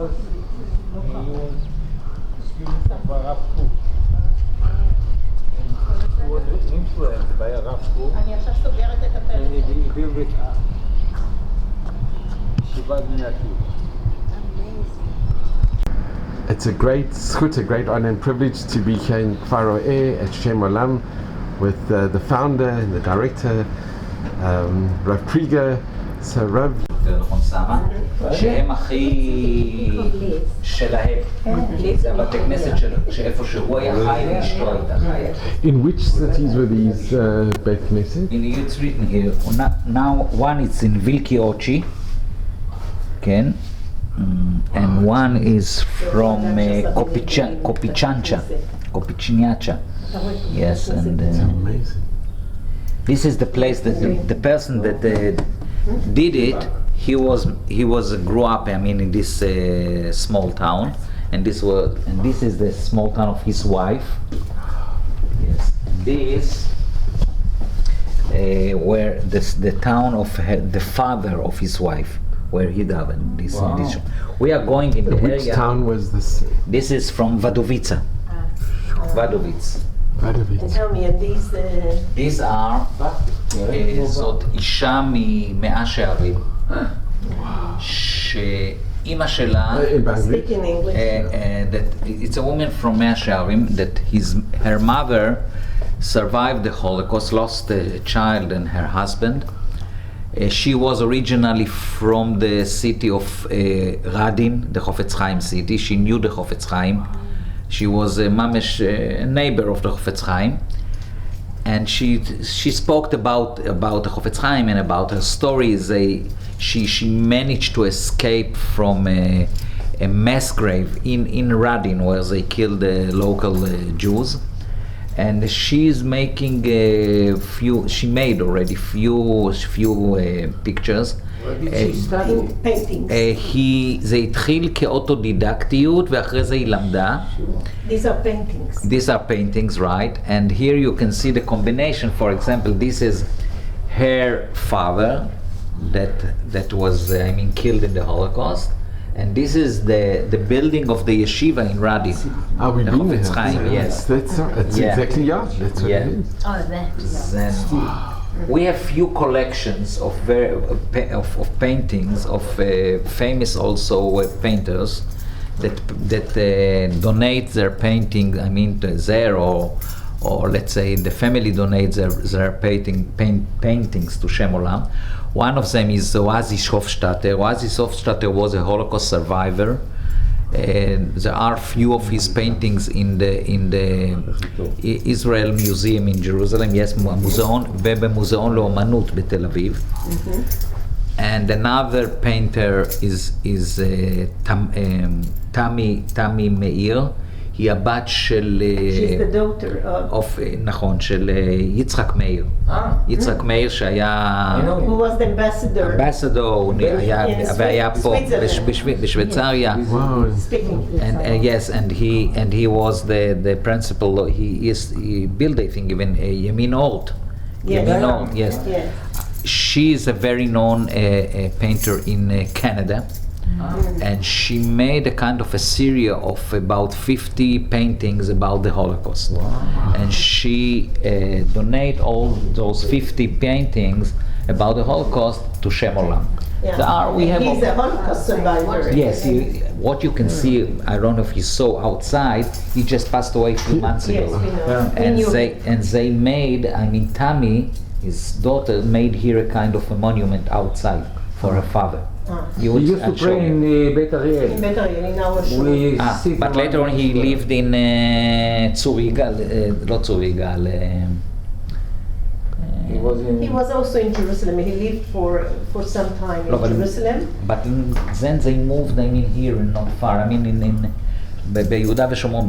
was a student of Rav Kook. And he was influenced by Rav Kook. And he built it Shiva Bnei Akiva. It's a great zchut, a great honor and privilege to be here in Kfar Ro'eh at Shem Olam with the founder and the director, Rav Krieger. So Rav, שהם הכי שלהם, זה הבתי כנסת שלו, שאיפה שהוא היה חי ואשתו הייתה חיה. in which cities were these Beit Knesset? It's written here, now one is in Vilki Ochi, כן, and one is from Kopichinyacha. Yes, and Amazing. this is the place that the person that did it. He grew up, I mean, in this small town, and this is the small town of his wife. Yes, and this where the town of the father of his wife, where he died. This. We are going in the area. Which town was this? This is from Wadowice. Wadowice. Wadowice. Tell me, and These are זאת אישה ממאה שערים שאימא שלה speak in English. that it's a woman from מאה שערים that her mother survived the Holocaust, lost a child and her husband. She was originally from the city of Radin, the Chofetz Chaim city. She knew the Chofetz Chaim. She was a neighbor of the Chofetz Chaim. And she spoke about the Chofetz Chaim and about her stories. She managed to escape from a mass grave in Radin, where they killed the local Jews. And she's making she made already few pictures. Where did she study? Paintings. זה התחיל כאוטודידקטיות ואחרי זה היא למדה. These are paintings. These are paintings, right? And here you can see the combination. For example, this is her father that was killed in the Holocaust. And this is the building of the yeshiva in Radin. Ah, we've the been there. Chofetz Chaim, yes. That's exactly, yeah, that's what Yeah. it is. Oh, that. Then we have few collections of paintings of famous also painters that donate their painting. I mean, there or let's say the family donates their paintings to Shem Olam. One of them is Oazi Hofstadter. Oazi Hofstadter was a Holocaust survivor. There are few of his paintings in the Israel Museum in Jerusalem. Yes, מוזיאון ובמוזיאון לאומנות בתל אביב. And another painter is Tami Meir. היא הבת של... She's the daughter of... נכון, של יצחק מאיר. יצחק מאיר שהיה... Who was the ambassador? ambassador, והיה פה בשוויצריה. Yes, and he was the principal. He built, I think, even Yemin Ort. Yemin Ort, yes. She is a very known painter in Canada. And she made a kind of a series of about 50 paintings about the Holocaust. Wow. And she donated all those 50 paintings about the Holocaust to Shem Olam. Yeah. He's a Holocaust survivor. Yes, what you can see, I don't know if you saw outside, he just passed away a few months ago. Yes, we know. And they made, Tammy, his daughter, made here a kind of a monument outside for her father. He used to pray in Beit Ariel. In Beit Ariel, in our shul. But later on he lived in Tzur Yigal, not Tzur Yigal. He was also in Jerusalem. He lived for some time in Jerusalem. But then they moved, here, not far. ביהודה ושומרון,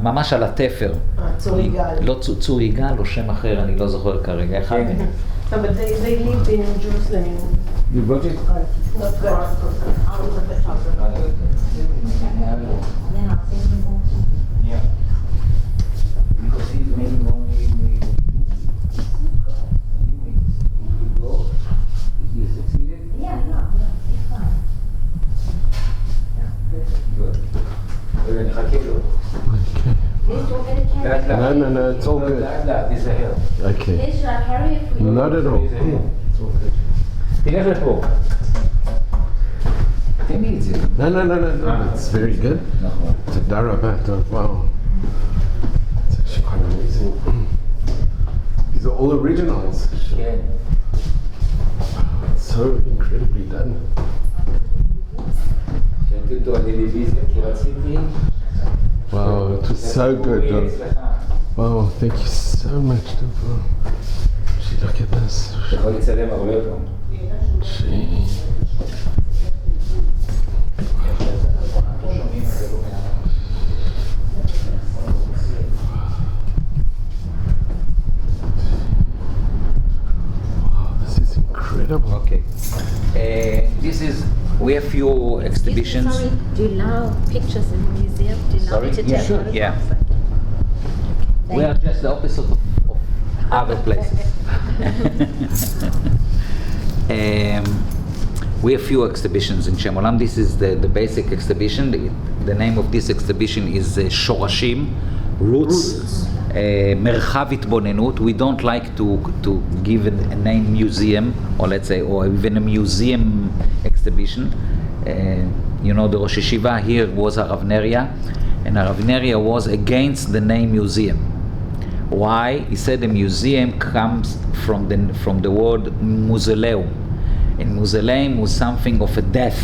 ממש על התפר. צור יגאל. לא צור יגאל, או שם אחר, אני לא זוכר כרגע. אחד מהם. No, but they lived in Jerusalem. You got it? Not far. Yeah. Because he's making only you succeeded? Yeah, it's fine. No, it's all good. Okay. Not at all. תלך לפה. תן לי את זה. No, it's very good. נכון. תודה רבה, wow. It's actually quite amazing. These are all originals. כן. It's so incredibly done. שמתי אותו בטלוויזיה כי רציתי. Wow, it was so good. Wow, thank you so much. Gee, look at this. אתה יכול לצלם הרבה פעם. Gee. Wow, this is incredible. Okay. This is, we have few exhibitions. Sorry, do you allow pictures in the museum? Do you allow Sorry? me to Yeah, take sure. photographs? Yeah. We are just the opposite of other places. We have few exhibitions in Shem Olam. This is the basic exhibition. The name of this exhibition is שורשים, roots, מרחב התבוננות. We don't like to give a name museum, or let's say, or even a museum exhibition. You know, the Rosh Yeshiva here was Harav Neria, and Harav Neria was against the name museum. Why? He said the museum comes from the word mausoleum, and mausoleum was something of a death,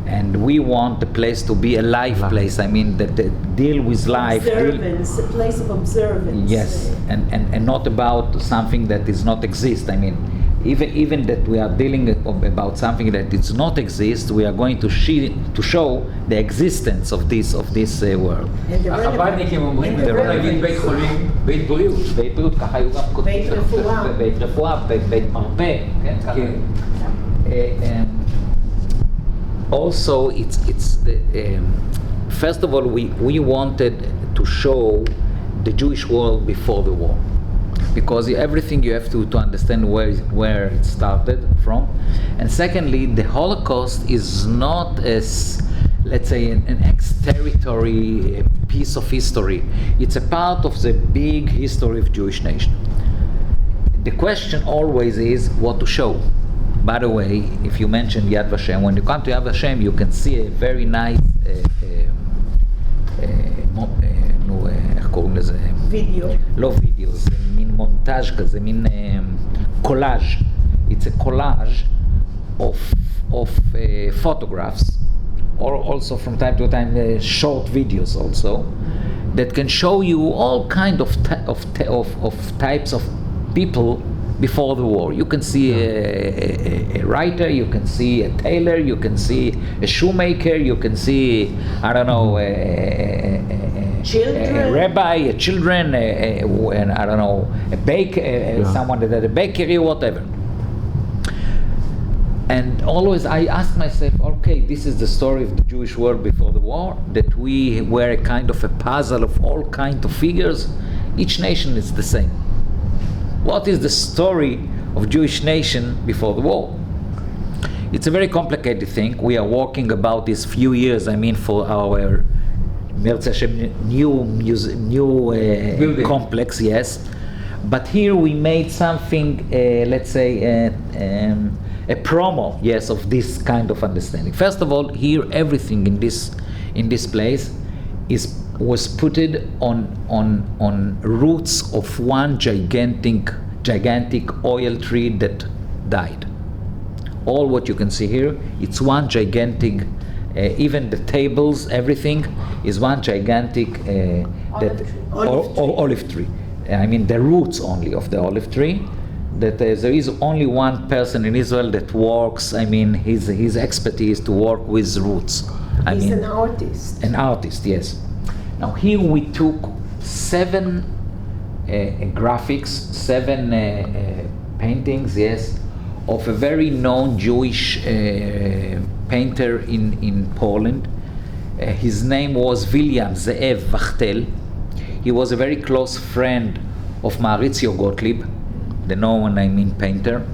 and we want the place to be a live place. I mean, that deal with life. Observance, a place of observance. Yes, and not about something that does not exist. I mean, even that we are dealing about something that does not exist, we are going to show the existence of this world. החב"דניקים אומרים, אתה יכול להגיד בית חולים, בית בריאות. בית בריאות, ככה היו גם כותבים. בית רפואה. בית רפואה, בית מרפא, כן? כן. Also, it's first of all, we wanted to show the Jewish world before the war, because everything you have to understand where it started from, and secondly, the Holocaust is not as, let's say, an ex-territory piece of history. It's a part of the big history of Jewish nation. The question always is what to show. By the way, if you mention Yad Vashem, when you come to Yad Vashem, you can see a very nice איך קוראים לזה? וידאו. לא וידאו, זה מין מונטאז' כזה, מין קולאז'. It's a collage of photographs, or also from time to time short videos also, that can show you all kind of types of people before the war. You can see a writer, you can see a tailor, you can see a shoemaker, you can see, I don't know, Children. a rabbi, a children, and I don't know, a baker, someone that had a bakery, whatever. And always I ask myself, okay, this is the story of the Jewish world before the war, that we were a kind of a puzzle of all kinds of figures. Each nation is the same. What is the story of Jewish nation before the war? It's a very complicated thing. We are working about this few years, I mean, for our new complex, yes. But here we made something, let's say, a promo, yes, of this kind of understanding. First of all, here everything in this place was put on roots of one gigantic oil tree that died. All what you can see here, it's one gigantic. Even the tables, everything is one gigantic olive tree. I mean the roots only of the olive tree. That there is only one person in Israel that works. I mean his expertise to work with roots. He's an artist. An artist, yes. Now here we took 7 graphics, 7 paintings, yes, of a very known Jewish painter in Poland. His name was William Ze'ev Wachtel. He was a very close friend of Maurizio Gottlieb, the known painter.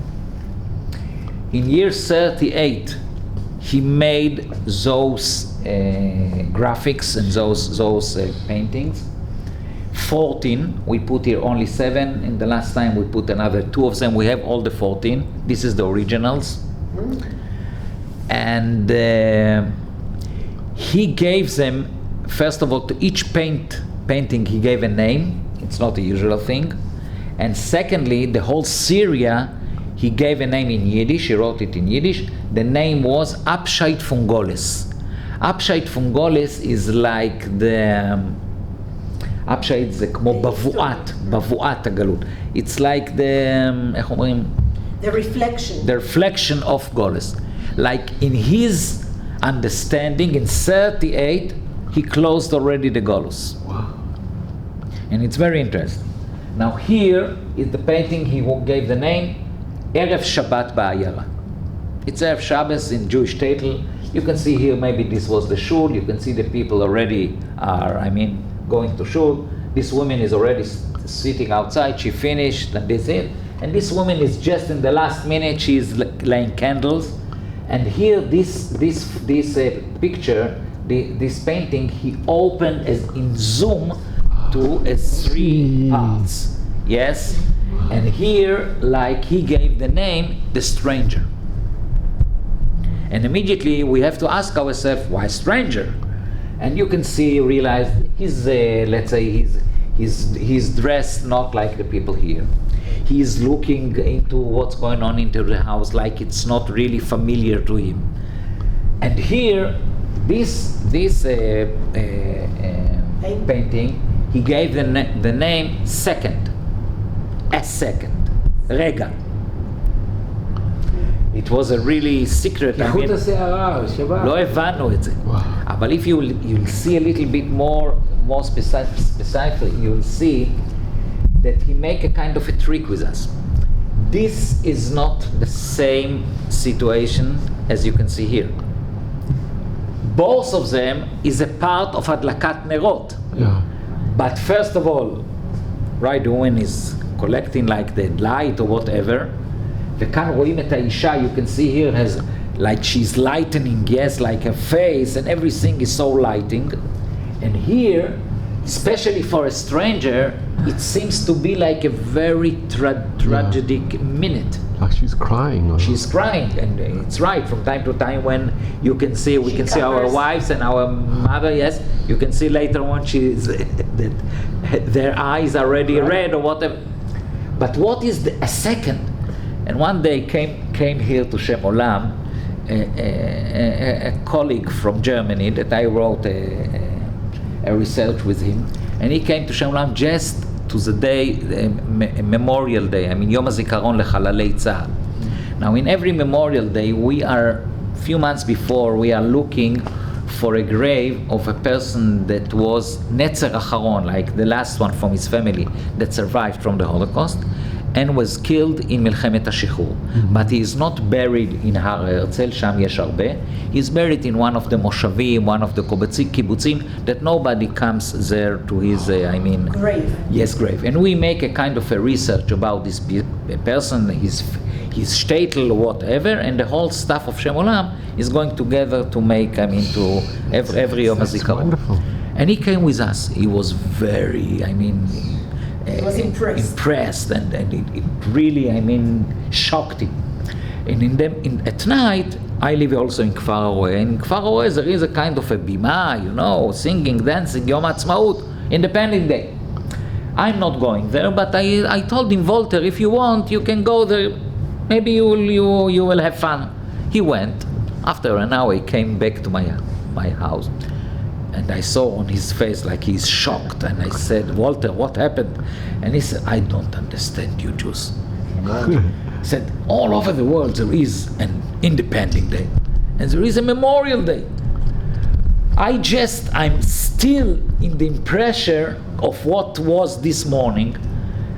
In year 38, he made those graphics and those paintings, 14. We put here only 7. In the last time we put another 2 of them. We have all the 14. This is the originals. And he gave them, first of all, to each painting he gave a name. It's not a usual thing. And secondly, the whole Syria, he gave a name in Yiddish. He wrote it in Yiddish. The name was Abscheit von Goles. Abscheit von Goles is like the Abscheit זה כמו בבואת הגלות. It's like the, איך אומרים? The reflection. The reflection of Goles. Like in his understanding, in 38, he closed already the Golus. Wow. And it's very interesting. Now here is the painting he gave the name Erev Shabbat Ba'ayara. It's Erev Shabbos in Jewish title. You can see here maybe this was the shul. You can see the people already are, going to shul. This woman is already sitting outside. She finished and this it. And this woman is just in the last minute. She is laying candles. And here this picture, this painting, he opened as in zoom to 3 parts. Yes? And here, like he gave the name, the stranger. And immediately we have to ask ourselves, why stranger? And you can realize he's, let's say, he's dressed not like the people here. He's looking into what's going on into the house like it's not really familiar to him. And here, this painting, he gave the name second. A second. Rega. It was a really secret. כיחות השערה, שבת. לא הבנו את זה. אבל if you'll see a little bit more specifically, you'll see that he make a kind of a trick with us. This is not the same situation as you can see here. Both of them is a part of Adlakat Nerot. Yeah. But first of all, right, the woman is collecting like the light or whatever. וכאן רואים את האישה, you can see here has, like she's lightening, yes, like her face and everything is so lighting. And here, especially for a stranger, it seems to be like a very tragic minute. Like she's crying. She's crying, and it's right. From time to time, when we can see our wives and our mother. Yes, you can see later on that their eyes are already red or whatever. But what is a second? And one day came here to Shem Olam a colleague from Germany that I wrote a research with him, and he came to Shem Olam just to the day, Memorial Day, Yom HaZikaron LeChalalei Tzahal. Now in every Memorial Day, we are, few months before, we are looking for a grave of a person that was Netzer Acharon, like the last one from his family that survived from the Holocaust and was killed in Milchemet HaShichur. But he is not buried in Har Herzl, Sham Yesh Arbe. He is buried in one of the Moshavim, one of the kibbutzim, that nobody comes there to his, grave. Yes, grave. And we make a kind of a research about this person, his shtetl, whatever, and the whole staff of Shem Olam is going together to make, to every Yom HaZikaron. Wonderful. And he came with us. He was very, He was impressed. and it really, shocked him. And at night, I live also in Kfar Haroeh. In Kfar Haroeh, there is a kind of a bima, singing, dancing, Yom HaAtzmaut, Independence Day. I'm not going there, but I told him, Walter, if you want, you can go there. Maybe you will have fun. He went. After an hour, he came back to my house. And I saw on his face like he's shocked. And I said, Walter, what happened? And he said, I don't understand you Jews. He said, all over the world there is an Independence Day. And there is a Memorial Day. I'm still in the impression of what was this morning.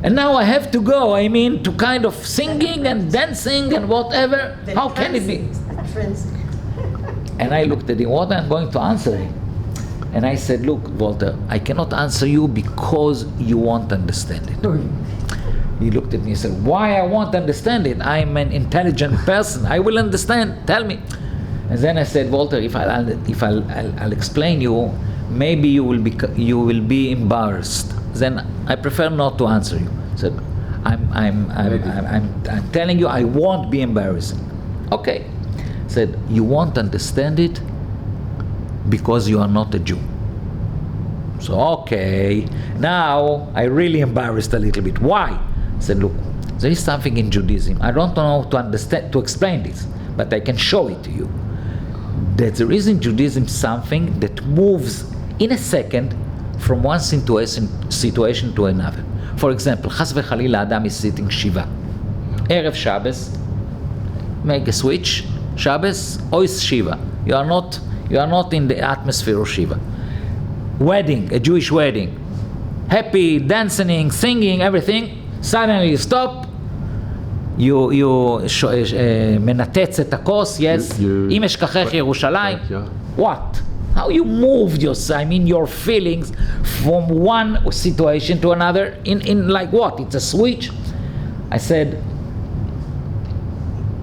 And now I have to go, to kind of singing and dancing and whatever. How can it be? And I looked at him, what am I going to answer him? And I said, look, Walter, I cannot answer you because you won't understand it. He looked at me and said, why I won't understand it? I'm an intelligent person. I will understand. Tell me. And then I said, Walter, if I'll explain you, maybe you will be embarrassed. then I prefer not to answer you. I said, I'm telling you, I won't be embarrassing. Okay. I said, you won't understand it because you are not a Jew. So, okay, now I really embarrassed a little bit. Why? I said, look, there is something in Judaism. I don't know to explain this, but I can show it to you. That there is in Judaism something that moves in a second from one situation to another. For example, Chas v'Chalila, Adam is sitting Shiva. Erev Shabbos, make a switch. Shabbos, ois Shiva. You are not in the atmosphere of Shiva. Wedding, a Jewish wedding. Happy, dancing, singing, everything. Suddenly you stop. You מנתץ את הכוס, yes. אם אשכחך ירושלים. What? How you moved your feelings from one situation to another in like what? It's a switch. I said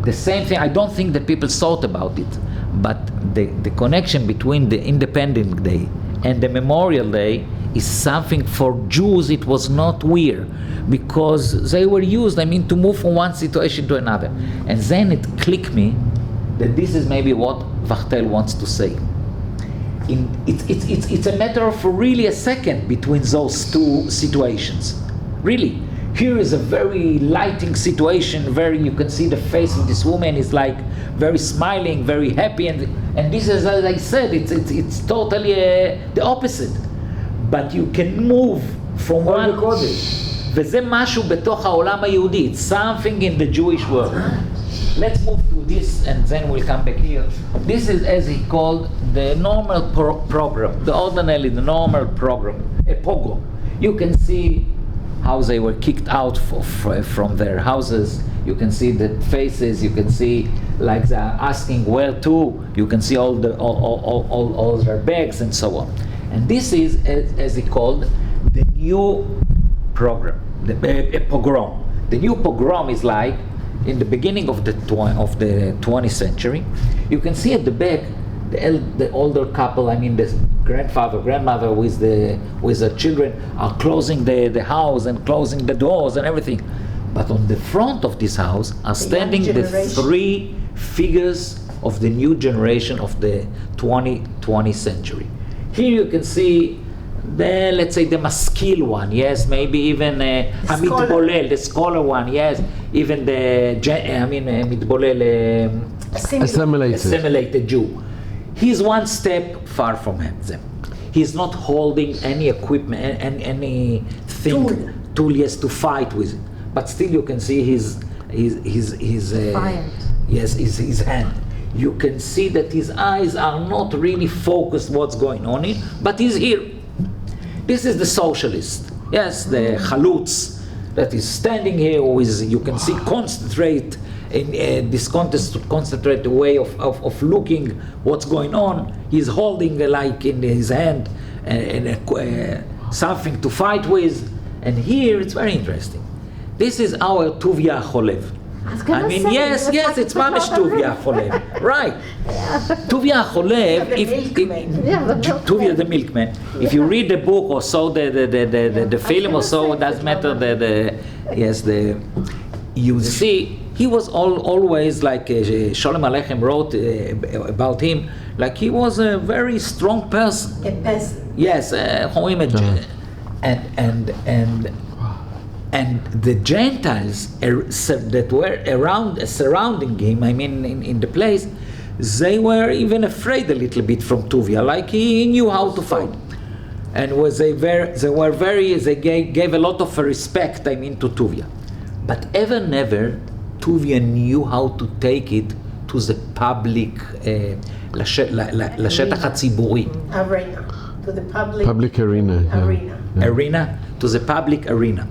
the same thing. I don't think that people thought about it, but the connection between the Independence Day and the Memorial Day is something for Jews. It was not weird because they were used, to move from one situation to another. And then it clicked me that this is maybe what Wachtel wants to say. It's a matter of really a second between those two situations. Really. Here is a very lighting situation, you can see the face of this woman is like very smiling, very happy, and this is, as I said, it's totally the opposite. But you can move from one... וזה משהו בתוך העולם היהודי. It's something in the Jewish world. Let's move to this and then we'll come back here. This is, as he called, the normal program, the normal program, a pogrom. You can see how they were kicked out from their houses. You can see the faces. You can see like they're asking where to. You can see all their bags and so on. And this is, as he called, the new program, a pogrom. The new pogrom is like in the beginning of the 20th century. You can see at the back the older couple, the grandfather, grandmother with the children are closing the house and closing the doors and everything. But on the front of this house are standing the three figures of the new generation of the 20th century. Here you can see let's say the maskil one, yes, maybe even Mitbolel, the scholar one, yes, even the Mitbolel, assimilated Jew. He's one step far from them. He's not holding any equipment, anything, tool, yes, to fight with it. But still, you can see his hand. You can see that his eyes are not really focused what's going on here, but he's here. This is the socialist, yes, the chalutz that is standing here with, you can see, concentrate in this concentrate way of looking what's going on. He's holding like in his hand something to fight with. And here it's very interesting. This is our Tuvia Cholev. Yes, it's Mamish Tuvia Cholev, right? Tuvia Cholev, Tuvia the milkman. If you read the book or saw the film or so, it doesn't matter. You see, he was always like Sholem Aleichem wrote about him, like he was a very strong person. A peasant. Yes, and the Gentiles that were surrounding him, in the place, they were even afraid a little bit from Tuvia, like he knew how to fight. And they gave a lot of respect, to Tuvia. But ever never, Tuvia knew how to take it to the public, לשטח הציבורי. Arena, to the public arena. Arena, to the public arena.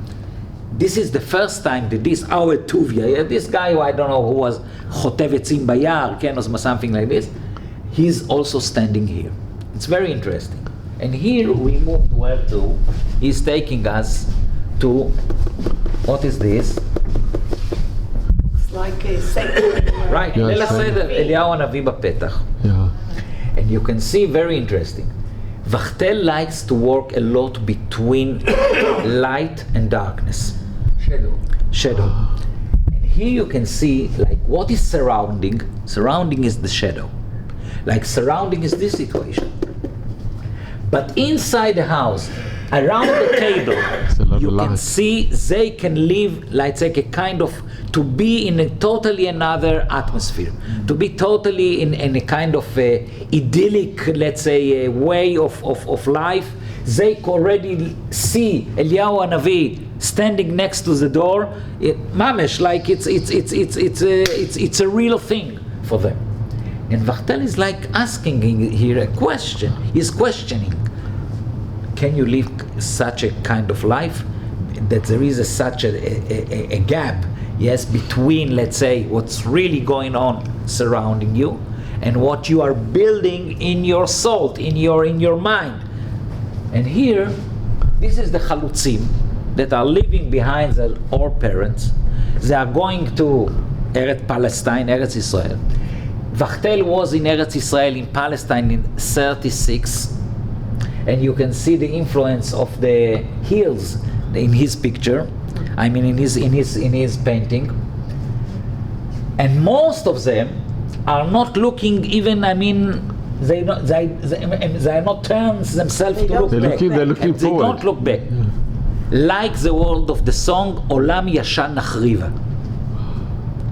This is the first time that our Tuvia, this guy who I don't know who was Chotev Etzim Bayar, or something like this, he's also standing here. It's very interesting. And here we moved where to? He's taking us to, what is this? It's like a second. Right, Leila Seder, Eliyahu Hanavi Bapetach. Yeah. And you can see, very interesting. Wachtel likes to work a lot between light and darkness. Shadow. And here you can see like what is surrounding. Surrounding is the shadow. Like surrounding is this situation. But inside the house, around the table, you can see they can live, let's say, a kind of, to be in a totally another atmosphere, to be totally in a kind of idyllic, let's say, a way of life. They already see Eliyahu Hanavi standing next to the door, mamish, like it's a real thing for them. And Wachtel is like asking here a question. He's questioning: can you live such a kind of life that there is such a gap, yes, between, let's say, what's really going on surrounding you and what you are building in your soul, in your mind. And here, this is the Chalutzim that are living behind our parents. They are going to Eretz Palestine, Eretz Israel. Wachtel was in Eretz Israel, in Palestine, in 1936. And you can see the influence of the hills in his picture. I mean, in his painting. And most of them are not looking even. I mean, they are not turned themselves to look back. They're looking forward. They don't look back. Like the word of the song, Olam Yashan Nachriva.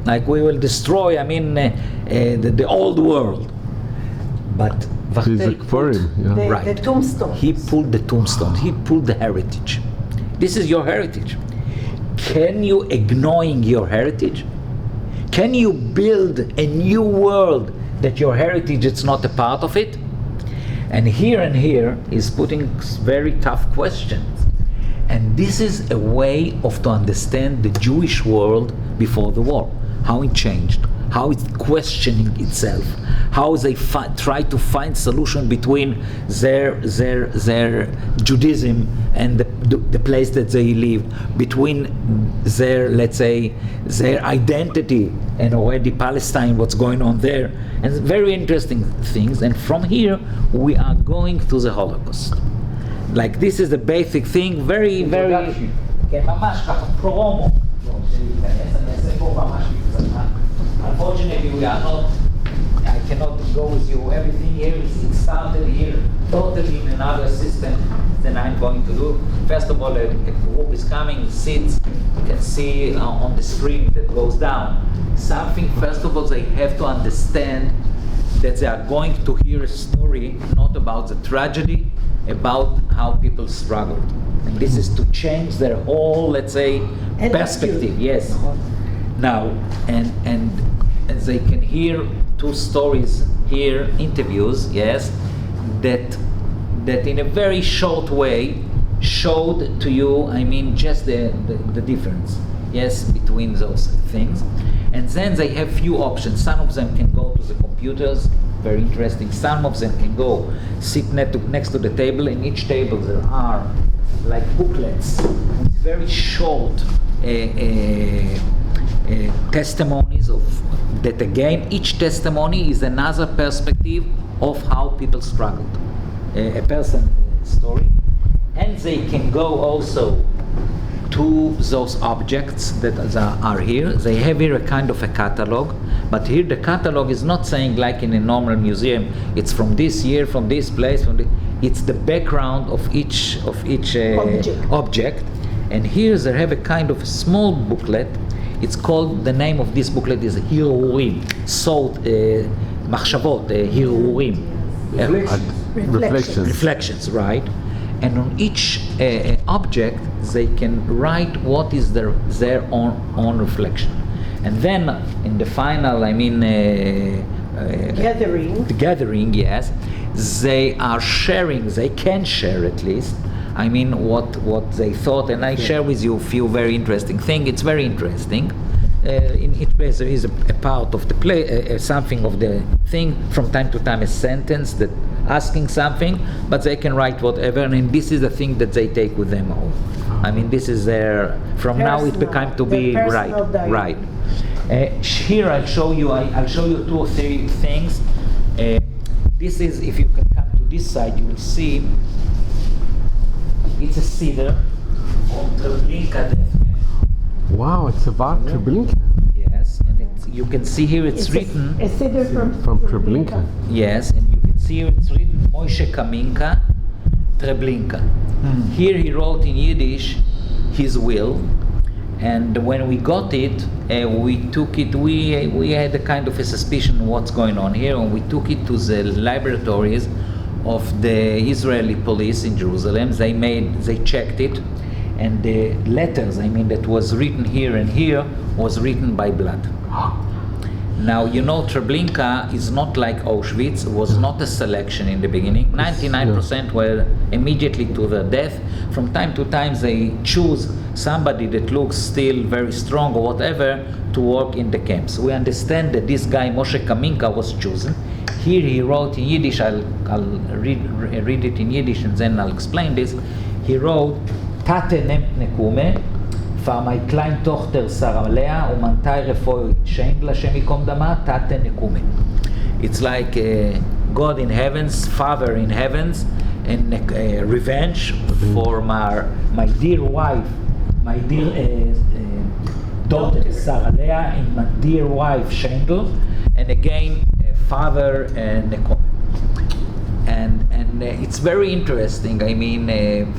Like we will destroy. I mean, the old world. But the tombstone. He pulled the tombstone. He pulled the heritage. This is your heritage. Can you ignoring your heritage? Can you build a new world that your heritage is not a part of it? And here is putting very tough questions. And this is a way of to understand the Jewish world before the war, how it changed, how it's questioning itself, how they try to find solution between their Judaism and the place that they live, between their, let's say, their identity and already Palestine, what's going on there, and very interesting things. And from here we are going to the Holocaust. Like this is the basic thing, very promo. Unfortunately, we are not. I cannot go with you. Everything here it started here, totally in another system than I'm going to do. First of all, a group is coming, sits. You can see on the screen that goes down. Something. First of all, they have to understand that they are going to hear a story, not about the tragedy, about how people struggled. And this is to change their whole, let's say, perspective. Yes. Now, and they can hear two stories here, interviews, yes, that in a very short way showed to you, I mean, just the difference, yes, between those things. And then they have few options. Some of them can go to the computers, very interesting. Some of them can go sit next to the table. In each table there are like booklets with very short testimonies of that. Again, each testimony is another perspective of how people struggled, a person story. And they can go also to those objects that are here. They have here a kind of a catalog, but here the catalog is not saying like in a normal museum, it's from this year, from this place, it's the background of each object. And here they have a kind of a small booklet. It's called, the name of this booklet is Hirurim, Machshavot, Hirurim. Reflections, right? And on each object, they can write what is their own reflection. And then in the final, I mean, gathering, yes, they are sharing, they can share at least, I mean, what they thought. And I share with you a few very interesting things. It's very interesting. In each place there is a part of the play, something of the thing, from time to time a sentence that asking something, but they can write whatever, and this is the thing that they take with them home. I mean, this is their, from now it became to be right. Here I'll show you 2 or 3 things. This is, if you can come to this side, you will see it's a cedar from Treblinka death. Wow, it's about Treblinka. Yes, and you can see here it's written. A cedar From Treblinka. Yes, and you can see here it's written Moshe Kaminka, Treblinka. Here he wrote in Yiddish his will, and when we got it, we took it. We had a kind of a suspicion what's going on here, and we took it to the laboratories of the Israeli police in Jerusalem. They checked it, and the letters, that was written here and here, was written by blood. Now, Treblinka is not like Auschwitz, was not a selection in the beginning. 99% were immediately to their death. From time to time, they choose somebody that looks still very strong or whatever to work in the camps. We understand that this guy, Moshe Kaminka, was chosen. Here he wrote in Yiddish, I'll read it in Yiddish and then I'll explain this. He wrote, Tate nemt nekume, für my kleine Tochter Sarah Lea und mein Teil schenkt la Shem Yikom Dama, Tate nekume. It's like God in heavens, Father in heavens, and revenge for my dear wife, my dear daughter Sarah Lea, and my dear wife Shendel, and again Father Nekume. And it's very interesting.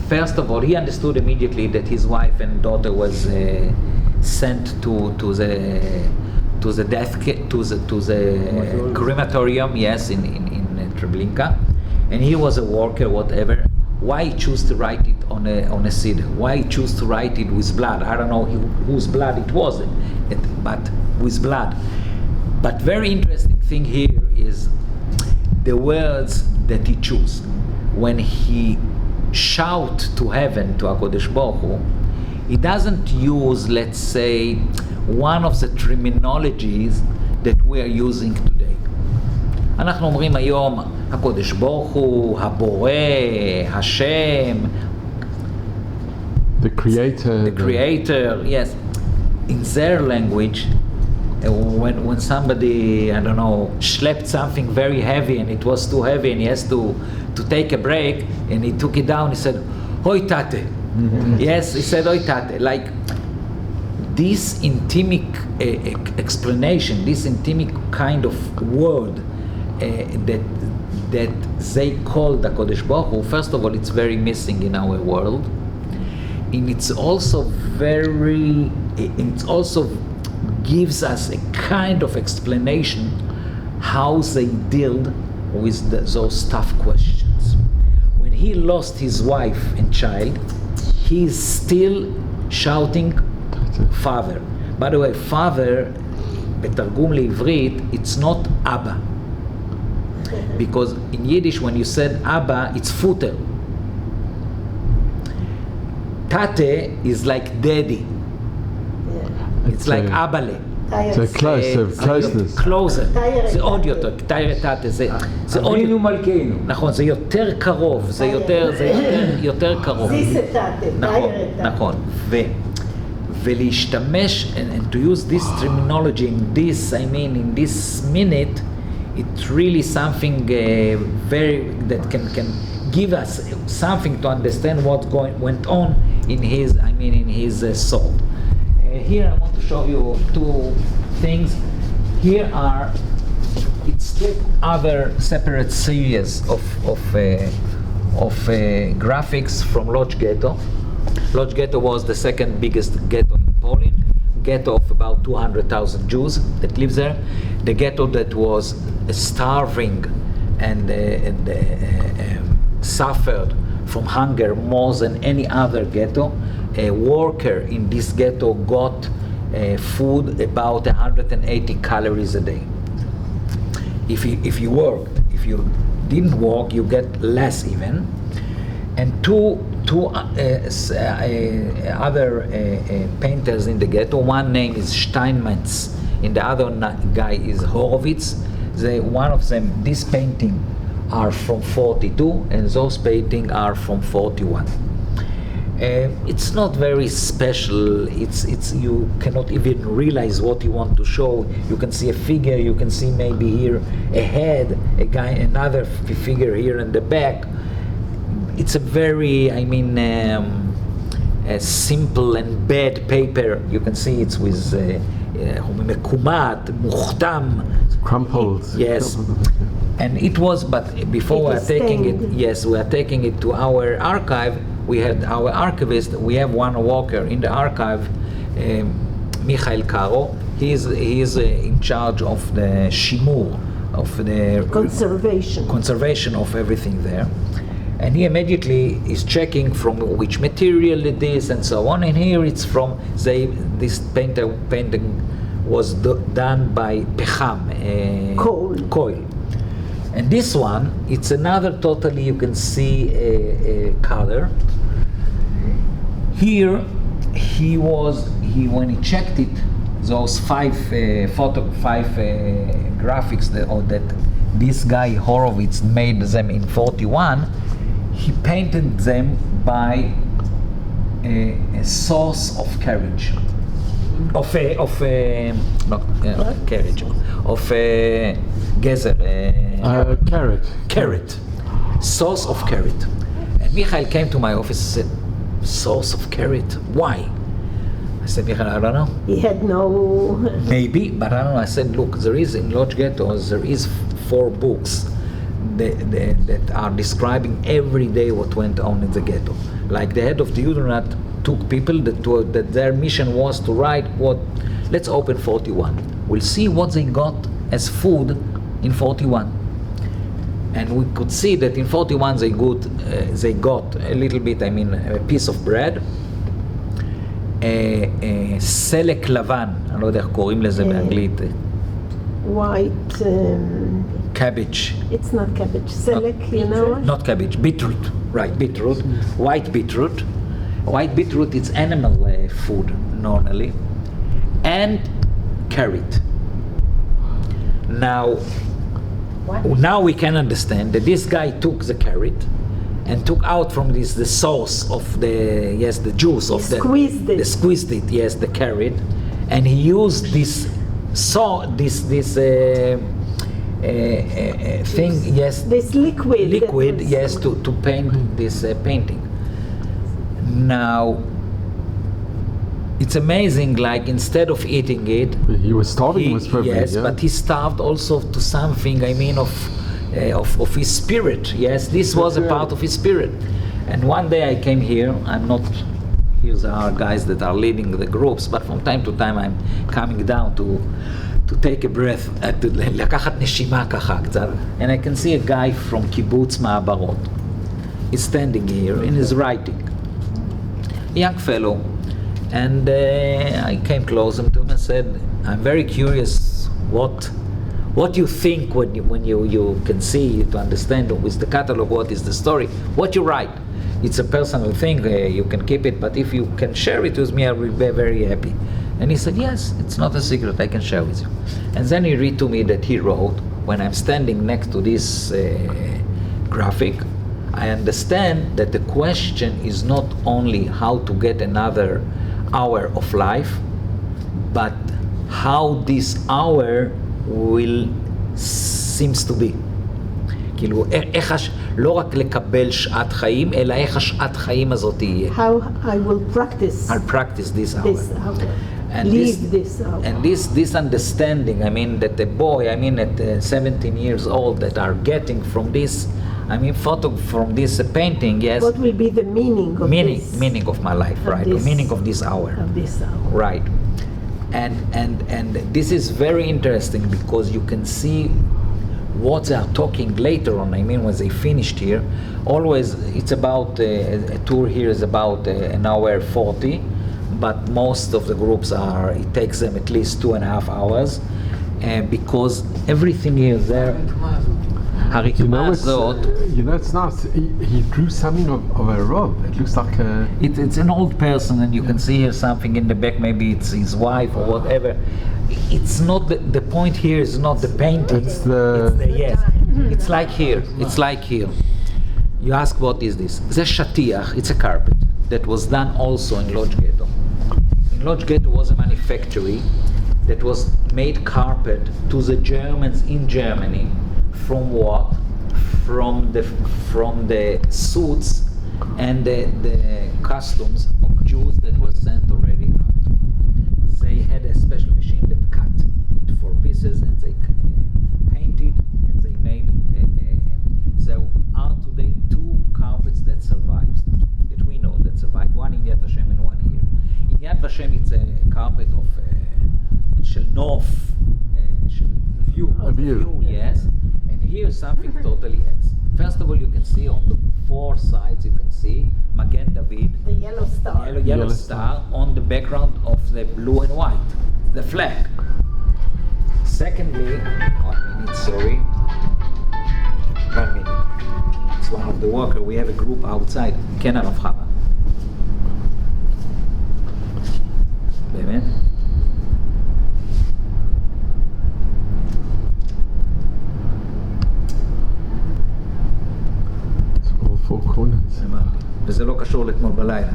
First of all, he understood immediately that his wife and daughter was sent to the crematorium, yes, in Treblinka, and he was a worker, whatever. Why choose to write it on a cedar? Why choose to write it with blood? I don't know whose blood it was, but with blood. But very interesting thing here is the words that he chose. When he shout to heaven, to HaKadosh Baruch Hu, he doesn't use, let's say, one of the terminologies that we are using today. אנחנו אומרים היום, הקודש ברוך הוא, הבורא, השם. The creator. The creator, yes. In their language, when somebody, I don't know, schlepped something very heavy and it was too heavy and he has to take a break and he took it down, he said, Hoi tate. Yes, he said, Hoi tate. Like this intimate explanation, this intimate kind of word that they call the Kodesh Baruch Hu, first of all, it's very missing in our world. And it's also gives us a kind of explanation how they dealt with those tough questions. When he lost his wife and child, he is still shouting, Father. By the way, Father, בתרגום לעברית, it's not Abba. Because in Yiddish, when you said Abba, it's Futer. Tate is like daddy. It's like Abale. So closeness. Closer. זה עוד יותר, תאתה, זה עוד יותר. נכון, זה יותר קרוב, זה יותר קרוב. נכון. ולהשתמש, and to use this terminology in this, in this minute, it's really something that can give us something to understand what went on in his, in his soul. Here I want to show you two things. Here it's two other separate series of graphics from Lodz Ghetto. Lodz Ghetto was the second biggest ghetto in Poland. Ghetto of about 200,000 Jews that lives there. The ghetto that was starving and suffered from hunger more than any other ghetto. A worker in this ghetto got food about 180 calories a day. If you worked, if you didn't work, you get less even. And two other painters in the ghetto. One name is Steinmetz, and the other guy is Horowitz. One of them, this painting are from 42, and those paintings are from 41. It's not very special. It's you cannot even realize what you want to show. You can see a figure. You can see maybe here a head. another figure here in the back. It's a very, a simple and bad paper. You can see it's with mekumat, muhtam. Crumpled. Yes. And it was, but before we are taking it, we are taking it to our archive. We had our archivist. We have one worker in the archive, Michael Caro. He is in charge of the shimur, of the conservation of everything there. And he immediately is checking from which material it is and so on. And here it's from this painting was done by pecham, coal. And this one, it's another totally, you can see a color. Here, when he checked it, those five graphics that this guy Horowitz made them in 41, he painted them by a source of carriage, gezer, carrot, source of carrot. And Michael came to my office and said, source of carrot, why? I said, Michael, I don't know. He had no... Maybe, but I don't know. I said, look, there is in Lodz Ghetto, there is 4 books that are describing every day what went on in the ghetto. Like the head of the Judenrat took people that their mission was to write what, let's open 41. We'll see what they got as food in 41. And we could see that in 41 they got a little bit, a piece of bread, סלק לבן, אני לא יודע איך קוראים לזה באנגלית. White... cabbage. It's not cabbage, selek, you know? Not cabbage, beetroot, right, beetroot. White beetroot. White beetroot is animal food normally. And carrot. Now we can understand that this guy took the carrot and took out from this the sauce of the juice of the squeezed it, the carrot, and he used this thing, this liquid, to paint this painting. Now it's amazing, like instead of eating it, he was starving with probably, but he starved also to something, of his spirit. Yes, this was a part of his spirit. And one day I came here, here's our guys that are leading the groups, but from time to time I'm coming down to take a breath, לקחת נשימה ככה קצת, and I can see a guy from קיבוץ מעברות. He's standing here and is writing. A young fellow. And I came close to him and said, I'm very curious what you think when you can see, to understand with the catalog what is the story, what you write. It's a personal thing, you can keep it, but if you can share it with me, I will be very happy. And he said, yes, it's not a secret, I can share with you. And then he read to me that he wrote, when I'm standing next to this graphic, I understand that the question is not only how to get another hour of life, but how this hour will seems to be. כאילו, לא רק לקבל שעת חיים, אלא איך השעת חיים הזאת תהיה. How I will practice. I'll practice this hour. And this hour. And this understanding, that the boy, at 17 years old, that are getting from this, from this painting, yes. What will be the meaning of this? Meaning of my life, right? The meaning of this hour. Of this hour. Right. And this is very interesting because you can see what they are talking later on. When they finished here, always it's about a tour here is about an hour 40, but most of the groups it takes them at least 2.5 hours, because everything is there. It's nice. He drew something of a robe. It looks like a... It's an old person, and you can see here something in the back. Maybe it's his wife or whatever. It's not the point here is not the painting. It's the yes. It's like here. It's like here. You ask, what is this? The shatiach. It's a carpet that was done also in Lodz Ghetto. In Lodz Ghetto was a manufactory that was made carpet to the Germans in Germany From what? From the suits and the costumes of Jews that were sent already out. They had a special machine that cut it for pieces, and they painted, and they made. There are today 2 carpets that survive, that we know that survive. One in Yad Vashem and one here. In Yad Vashem, it's a carpet of shel nof, shel view. A view. Yes. And here something totally else. First of all, you can see on the 4 sides, you can see Magen David, The yellow star. yellow star on the background of the blue and white, the flag. Secondly, 1 minute, sorry. 1 minute. It's one of the workers. We have a group outside. כן הרב חווה. באמת? It's all 4 corners. אמרתי. וזה לא קשור לאתמול בלילה.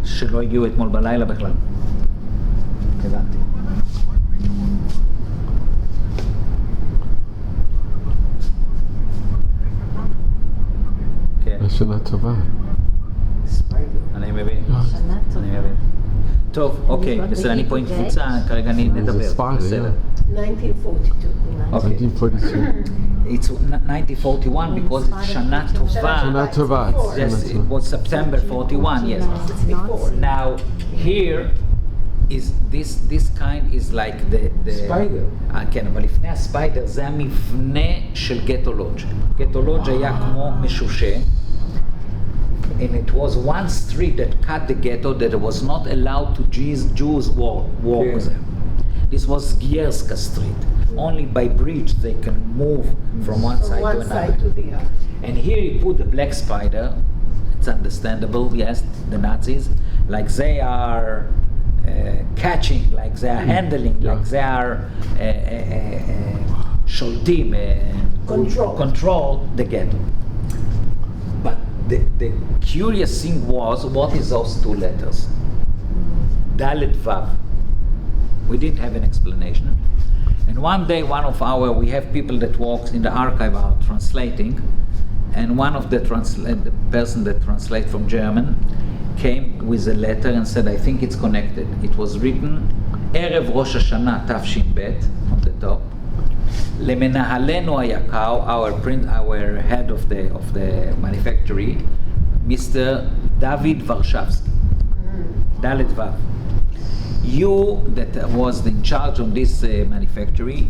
שלא הגיעו אתמול בלילה בכלל. הבנתי. כן. שנה טובה. אני מבין. שנה טובה. אני מבין. טוב, אוקיי, בסדר, אני פה עם קבוצה, כרגע אני נדבר. בסדר. 1942. אוקיי. 1942. It's 1941 because it's שנה טובה. שנה טובה. Yes, it was September 41, yes. It's before. Now, here is this kind is like the ספיידר. כן, אבל לפני הספיידר זה המבנה של גטו לודג'. גטו לודג' היה כמו משושה. And it was one street that cut the ghetto that was not allowed to Jews walk there. This was Gierska Street. Only by bridge they can move from one From side to one another. side to the other. And here you put the black spider. It's understandable, yes, the Nazis, like they are catching, like they are handling, like they are שולטים, control the ghetto. But the curious thing was, what is those 2 letters? Dalet Vav. We didn't have an explanation. And one day, we have people that works in the archive are translating, and one of the person that translate from German came with a letter and said, I think it's connected. It was written, Erev Rosh Hashanah Tafshin Bet, on the top. למנהלנו היקר, our head of the manufactory, Mr. David Warszawski, Dalet Vav. You that was in charge of this manufactory,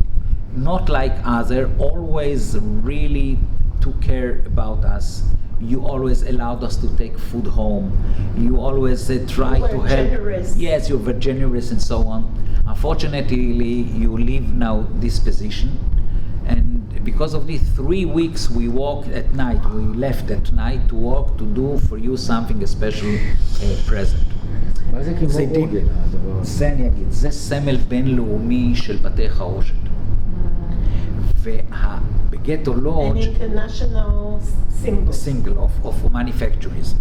not like other, always really took care about us. You always allowed us to take food home. You always tried to help. Generous. Yes, you were generous and so on. Unfortunately, you leave now this position. And because of these 3 weeks we walked at night, we left at night to work, to do for you something, a special present. מה זה כמו זה רוגל, הדבר הזה? זה אני אגיד, זה סמל בינלאומי של בתי חרושת. ובגטו An לודג' international symbol. single of manufacturers.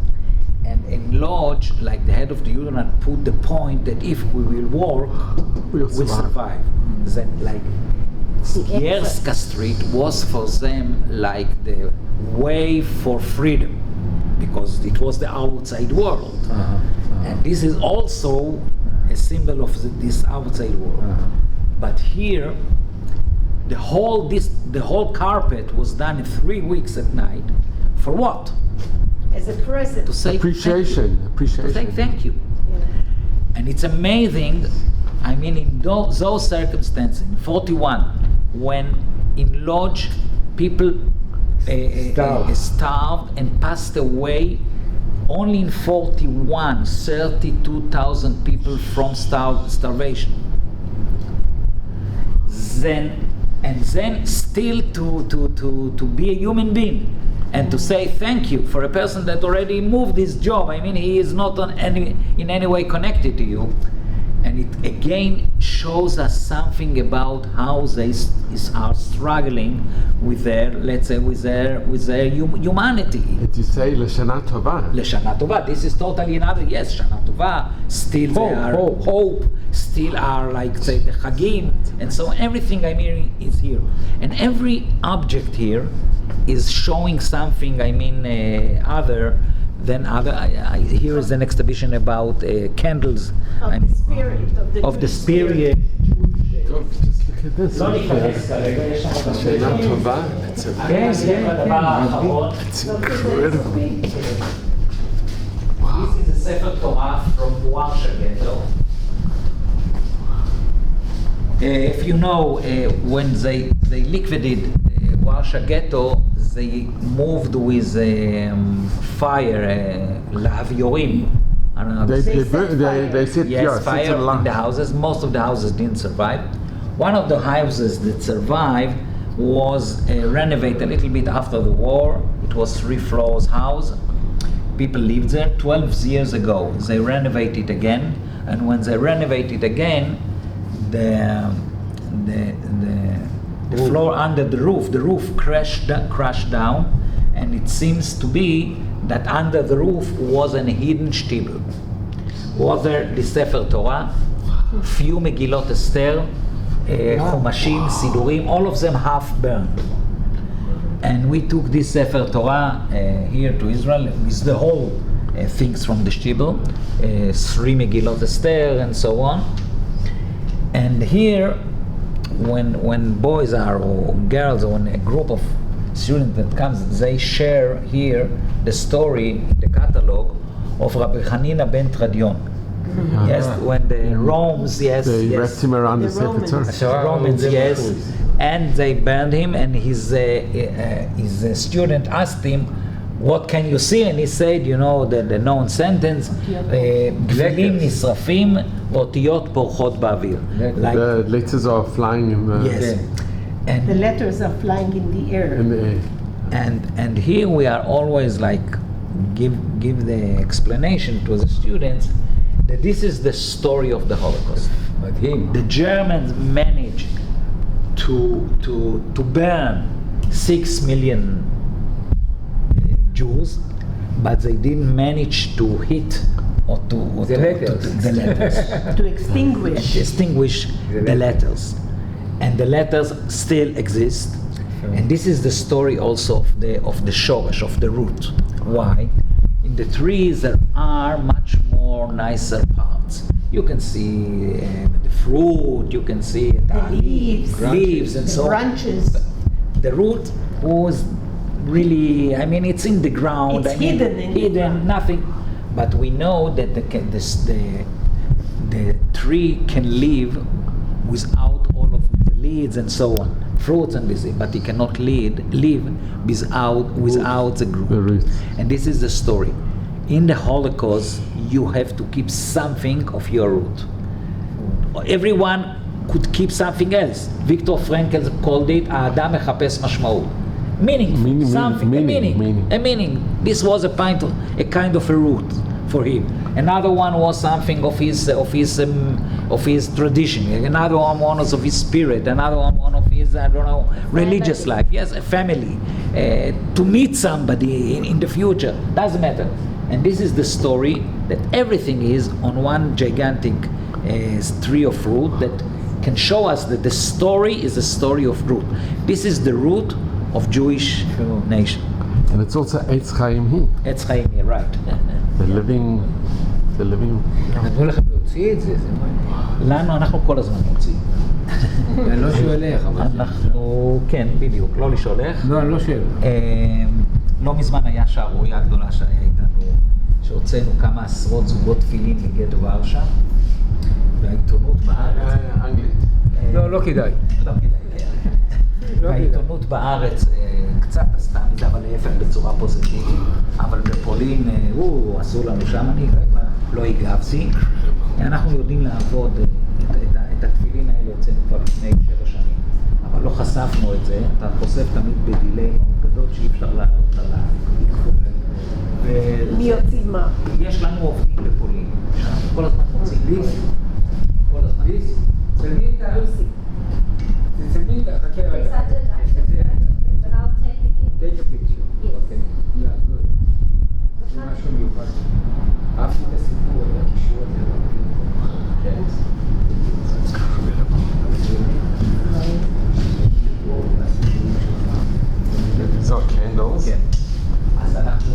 And in Lodge, like the head of the union, put the point that if we will work, We'll we'll survive. Then, like, Gierska Street was for them like the way for freedom, because it was the outside world. And this is also a symbol of this outside world. But here, the whole carpet was done in 3 weeks at night. For what? As a present. To say Appreciation. thank you. Appreciation. To say thank you. Yeah. And it's amazing, I mean, in those circumstances, in 41, when in Lodge people starved and passed away, only in 41, 32,000 people from starvation. Then still to be a human being and to say thank you for a person that already moved his job. I mean, he is not in any way connected to you. And it again shows us something about how they are struggling with their, let's say, with their humanity. Did you say L'Shana Tova? L'Shana Tova. This is totally another. Yes, Shana Tova. Still they are hope. Still are like say the Chagim, and so everything I'm hearing is here, and every object here is showing something. Other than other. Here is an exhibition about candles. Of the spirit of the spirit. Just look at this. L'Shana Tova. It's incredible. This is a Sefer Torah from Warsha Ghetto. If you know, when they liquidated Warsha Ghetto, they moved with fire, lav yorim. They set fire in the houses. Most of the houses didn't survive. One of the houses that survived was renovated a little bit after the war. It was 3 floors house. People lived there 12 years ago. They renovated again, and when they renovated again, the floor under the roof crashed down, and it seems to be that under the roof was a hidden shtibel. Was there the Sefer Torah, few Megillot Esther, Chumashim, Sidurim, all of them half burned. And we took this Sefer Torah here to Israel with the whole things from the shtibel, 3 Megillot Esther and so on. And here, when boys are or girls or when a group of students that comes, they share here the story, the catalog of Rabbi Hanina ben Tradion. Yes, when the Romans, they wrapped him around the Sefer Torah. Romans, yes, and they burned him. And his student asked him, "What can you see?" And he said, the known sentence, "Gvilim nisrafim, otiyot porchot ba'avir." The letters are flying in the yes, and the letters are flying in the air. And here we are always like give the explanation to the students that this is the story of the Holocaust. The Germans managed to burn 6 million Jews, but they didn't manage to hit or the letters. To extinguish the letters. And the letters still exist. And this is the story also of the shoresh, of the root. Why? In the trees there are much more nicer parts. You can see the fruit, you can see the leaves and so on. Branches. The root was really, it's in the ground. It's hidden, nothing. But we know that the tree can live without all of the leaves and so on, fruits and this, but it cannot live without the root. And this is the story. In the Holocaust, you have to keep something of your root. Everyone could keep something else. Viktor Frankl called it "Adam mechapes mashmaut," meaning. A meaning. This was a kind of a root for him. Another one was something of his tradition. Another one was of his spirit. Another one of his religious life. Yes, a family. To meet somebody in the future doesn't matter. And this is the story that everything is on one gigantic tree of root that can show us that the story is a story of root. This is the root of Jewish nation. And it's also Eitz Chaim Hi. Eitz Chaim Hi, right. The living. נתנו לכם להוציא את זה? אנחנו כל הזמן מוצאים. אני לא שואל איך, אבל... אנחנו, כן, בדיוק, לא לשאול איך. לא, אני לא שואל. לא מזמן היה שערורייה גדולה שהיה איתנו, שהוצאנו כמה עשרות זוגות תפילין מגט ורשה, והעיתונות בארץ... אנגלית. לא כדאי. לא כדאי. העיתונות בארץ קצת עשתה מזה, אבל להפך בצורה פוזיטיבית. אבל בפולין, עשו לנו שם, אני לא הגבתי. אנחנו יודעים לעבוד, את התפילין האלה הוצאנו כבר לפני 7 שנים. אבל לא חשפנו את זה, אתה חושף תמיד בדילי גדול שאי אפשר לעלות עליו. מי יוצאים מה? יש לנו עובדים בפולין, שאנחנו כל הזמן מוצאים. ליס, צלמי את ה... צלמי את ה... חכה רגע. But I'll take it. Take a picture. Yes. אוקיי. Yeah, good. זה משהו מיוחד. אהבתי את הסיפור, את הקישור הזה. כן. These are candles. כן. אז אנחנו...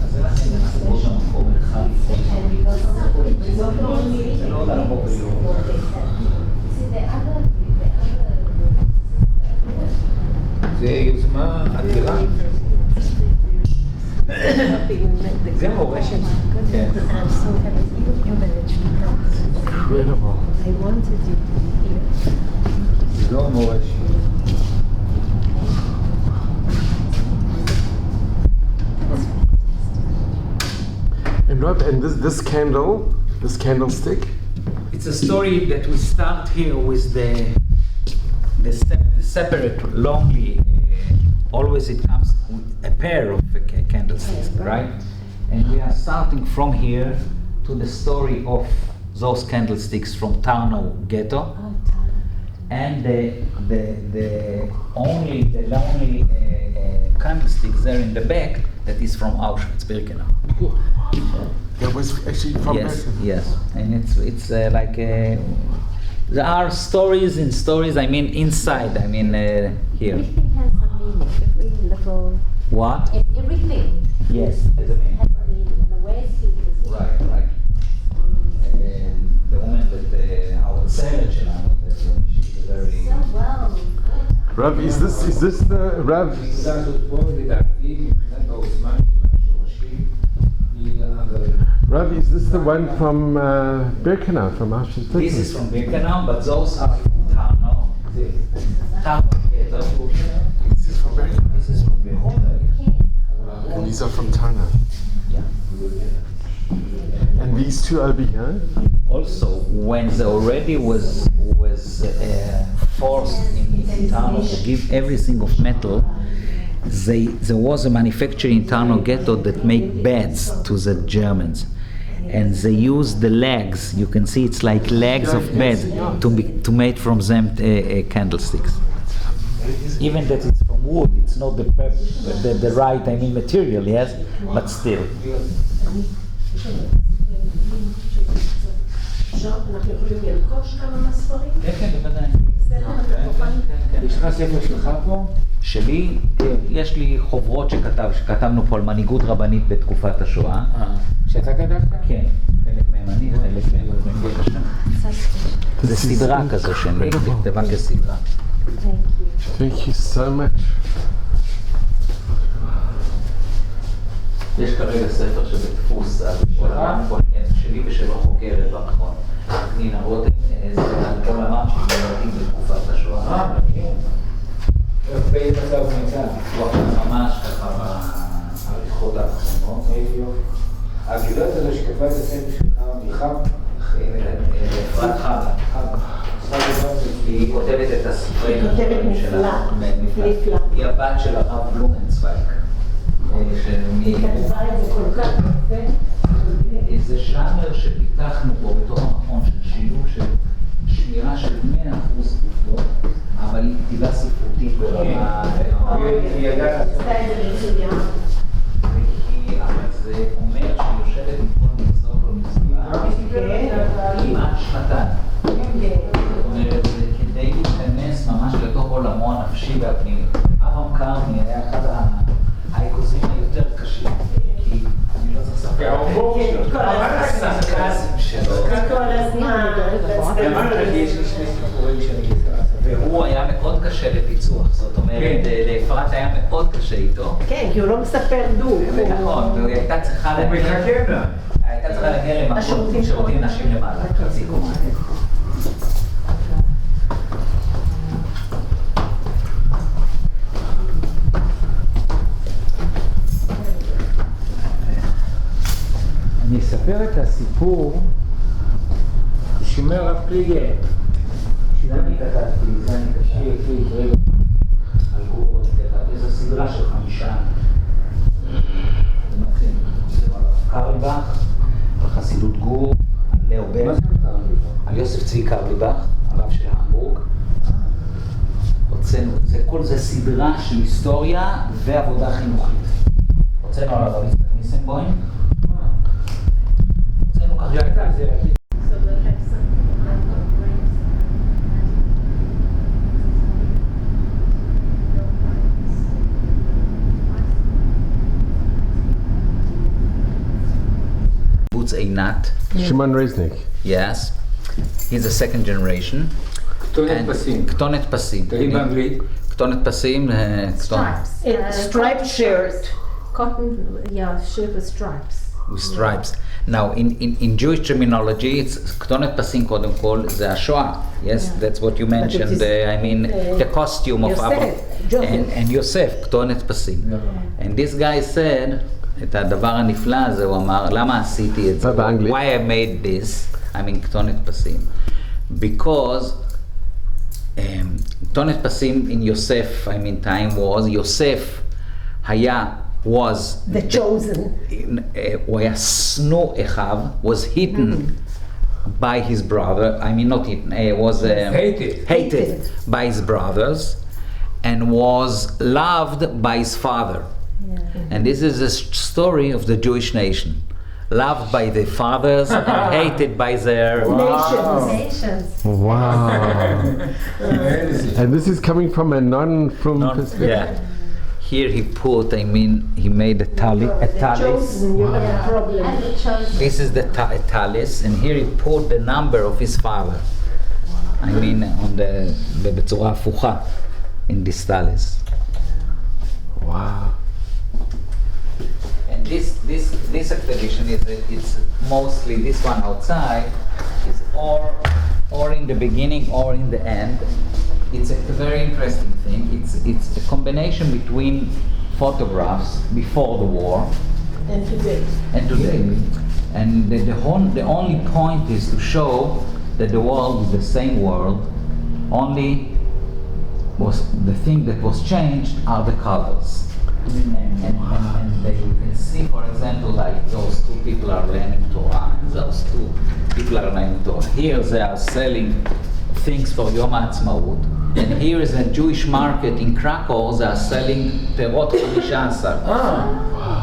אז זה לכן אנחנו פה במקום אחד. זה לא לעבור ביום. זה יוזמה אדירה. זה מורשת. כן. Incredible. I wanted you here. זה לא מורשת. And Rob, and this candle, this candlestick, It's a story that we start here with the separate, lonely. Always it comes with a pair of candlesticks, right? And we are starting from here to the story of those candlesticks from Tarnow ghetto, and the only candlestick there in the back that is from Auschwitz-Birkenau. that was actually from Yes, Britain. yes, and it's like there are stories in stories. I mean, inside. I mean, here. Everything has a meaning. Every little. What? Everything Yes, as a man. has a meaning. And the way she is. Right, right. The woman that our sailor, she's a very. So well. Rav, is this the Rav? הנקודה הזאת פה לדעתי מבחינת העוצמה של השורשים היא Rav, is this the one from Birkenau, from Auschwitz? This is from Birkenau, but those are from Tarnow. Tarnow ghetto. This is from Birkenau. This is from Birkenau. And these are from Tana. Yeah. And these two over here? Also, when they already was forced in Tarnow to give everything of metal, there was a manufacturer in Tarnow ghetto that make beds to the Germans, and they use the legs. You can see it's like legs of bed to make from them candlesticks. Even that it's from wood, it's not the right material, yes, but still. אנחנו יכולים לרכוש כמה מהספרים? כן, כן, בוודאי. יש לך ספר שלך פה? שלי, יש לי חוברות שכתבנו פה על מנהיגות רבנית בתקופת השואה. שאתה כתבת? כן, חלק מהם אני, חלק מהם בבקשה. זה סדרה כזו שלי, נכתבה כסדרה. Thank you. Thank you so much. יש כרגע ספר שבדפוס על כל העם, שלי ושל החוקרת במכון. נינה רותם, זה על כל העם שנולדים בתקופת השואה. באיזה מצב הוא נמצא? ממש ככה בעריכות האחרונות. הגברת הזו שכתבה את הספר שלך, מלחם? אפרת חווה. היא כותבת את הספרים. היא כותבת נפלא. היא הבת של הרב בלומנצוויג. היא כתבה את זה כל כך יפה. זה ז'אנר שפיתחנו פה בתוך המכון של שילוב של שמירה של 100% עובדות, אבל היא כתיבה ספרותית ברמה... היא ידעה לעשות. אבל זה אומר שהיא יושבת עם כל מקצוע לא מצווה כמעט שנתיים. זאת אומרת, זה כדי להיכנס ממש לתוך עולמו הנפשי והפנימי. אברהם קרני היה אחד האיקוזים היותר קשים, כי אני לא צריך לספר. הסרקזם שלו. כל הזמן. יש לי שני סיפורים שאני גזרה. והוא היה מאוד קשה לפיצוח, זאת אומרת, לאפרת היה מאוד קשה איתו. כן, כי הוא לא מספר דוק. נכון, והיא הייתה צריכה הוא מתחכם לה. הייתה צריכה להגיע למקום שירותים נשים למעלה, חצי קומה. אני אספר את הסיפור ששומר רב פליגר. זה אני כתבתי, זה אני כתבתי. על גור, איזו סדרה של 5. זה מתחיל. על קרלבך, על חסידות גור, על לאו בן. מה זה קרלבך? אצלנו, זה סדרה של היסטוריה ועבודה חינוכית. הוצאנו על הרב יצחק ניסנבוים. הוצאנו ככה. So we'll have some Boots Einat, Shimon Reznik. yes. He's a second generation. כתונת פסים. כתונת פסים. תראי באנגלית. כתונת פסים, Stripes. striped shirt. Cotton, yeah, shirt with stripes. with stripes. Now, in Jewish terminology, it's כתונת פסים קודם כל, זה השואה. Yes, that's what you mentioned. I mean, the costume of Yosef, and Yosef, כתונת פסים. And this guy said, את הדבר הנפלא הזה, הוא אמר, למה עשיתי את זה? באנגלית. Why I made this? I mean, כתונת פסים. Because כתונת פסים in Yosef, I mean, time was, Yosef היה, was The chosen. הוא היה שנוא אחיו, was hidden by his brother, I mean not hidden, was hated by his brothers, and was loved by his father. And this is a story of the Jewish nation. Loved by their fathers and hated by their Nations. Wow. And this is coming from a non-from perspective. Yeah. Here he put, I mean, he made a talis. Chosen, you have a problem. And the chosen. This is the talis, and here he put the number of his father. I mean, on the בצורה הפוכה, in this talis. Wow. And this exhibition it's mostly this one outside is or in the beginning or in the end. It's a very interesting thing. It's a combination between photographs before the war And today. and today. And the only point is to show that the world is the same world. Only was the thing that was changed are the colors. And you can see, for example, like those two people are learning Torah, and those two people are learning Torah. Here they are selling things for Yom HaAtzmaut, and here is a Jewish market in Krakow, they are selling פירות 15.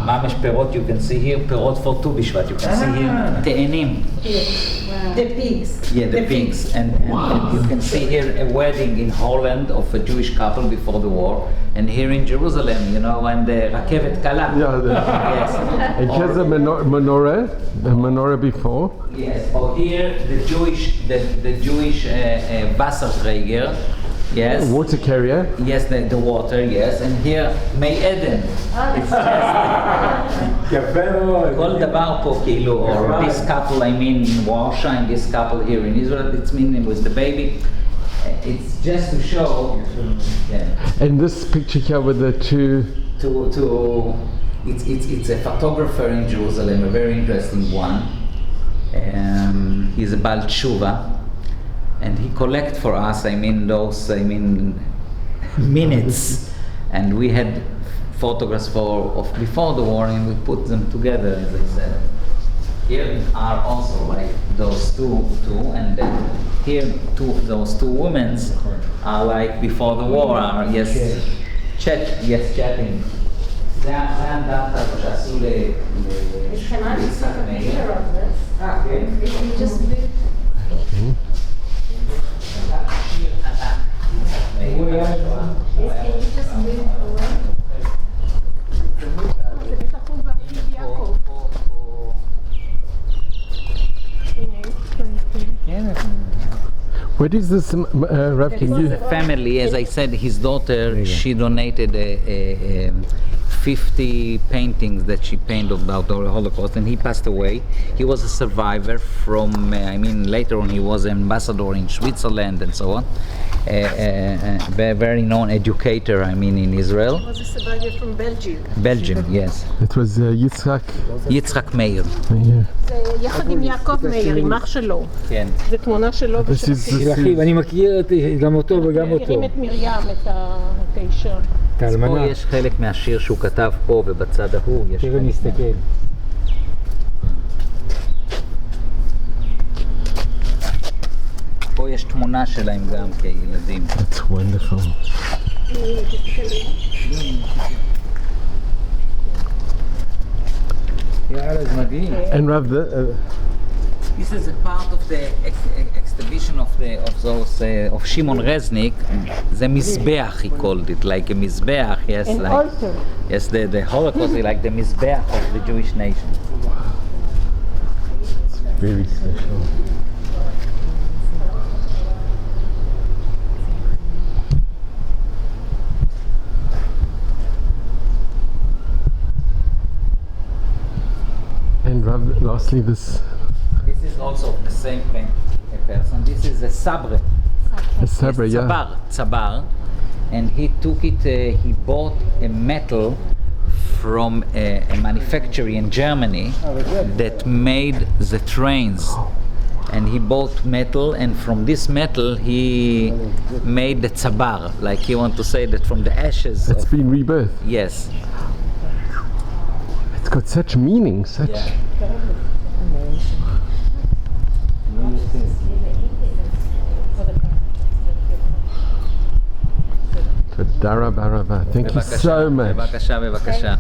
ממש פירות, you can see here, פירות for Tu B'Shvat, you can see here, תאנים. The pigs. Yeah, the pigs. And you can see here a wedding in Holland of a Jewish couple before the war. And here in Jerusalem, you know, when the רכבת קלה. Yes. And here's a menorah before. Yes. Or here the Jewish Wasserträger. Yes. Water carrier. Yes, the water. Yes. And here May Eden. It's כל דבר פה כאילו, or this couple, I mean in Warsaw, and this couple here in Israel, it's meaning with the baby. It's just to show, yeah. And this picture here with the two. It's a photographer in Jerusalem, a very interesting one. He's a Baal Tshuva, and he collect for us, minutes, and we had photographs of before the war, and we put them together, as I said. Here are also like those two, and then here those two women are like before the war, are chatting. זה האנדרטה שעשו Can I just take a picture of this? כן. If you just move. Can you just move away? זה בטח הוא ואחיו יעקב. הנה, What is this, Rav? Can you? The family, as I said, his daughter, she donated 50 paintings that she painted about the Holocaust, and he passed away. He was a survivor from, later on he was an ambassador in Switzerland and so on. A very known educator, in Israel. was a survivor from Belgium. Belgium, yes. It was Yitzhak Meir. Yeah. זה יחד עם יעקב מאיר, עם אח שלו. כן. זה תמונה שלו This ושל is אחיו. אחיו, אני מכיר גם אותו וגם אותו. מכירים את מרים, את האישה. את פה האלמנה. יש חלק מהשיר שהוא כתב פה, ובצד ההוא יש תראה חלק נסתכל. פה יש תמונה שלהם גם כילדים. That's wonderful. יאללה, זה מדהים. And Rav, This is a part of the exhibition of Shimon Reznik. The Mizbeach, he called it, like a Mizbeach, yes. An like, altar. Yes, the Holocaust is like the Mizbeach of the Jewish nation. very special. And Rav, lastly, this This is also the same person. This is a sabre. a sabra, yeah. Tzabar. And he took it, he bought a metal from a manufacturer in Germany that made the trains. And he bought metal, and from this metal he made the tzabar. Like he want to say that from the ashes. It's been rebirthed. Yes. It's got such meaning, such. Yeah. Todara baraba. Thank you so much. בבקשה.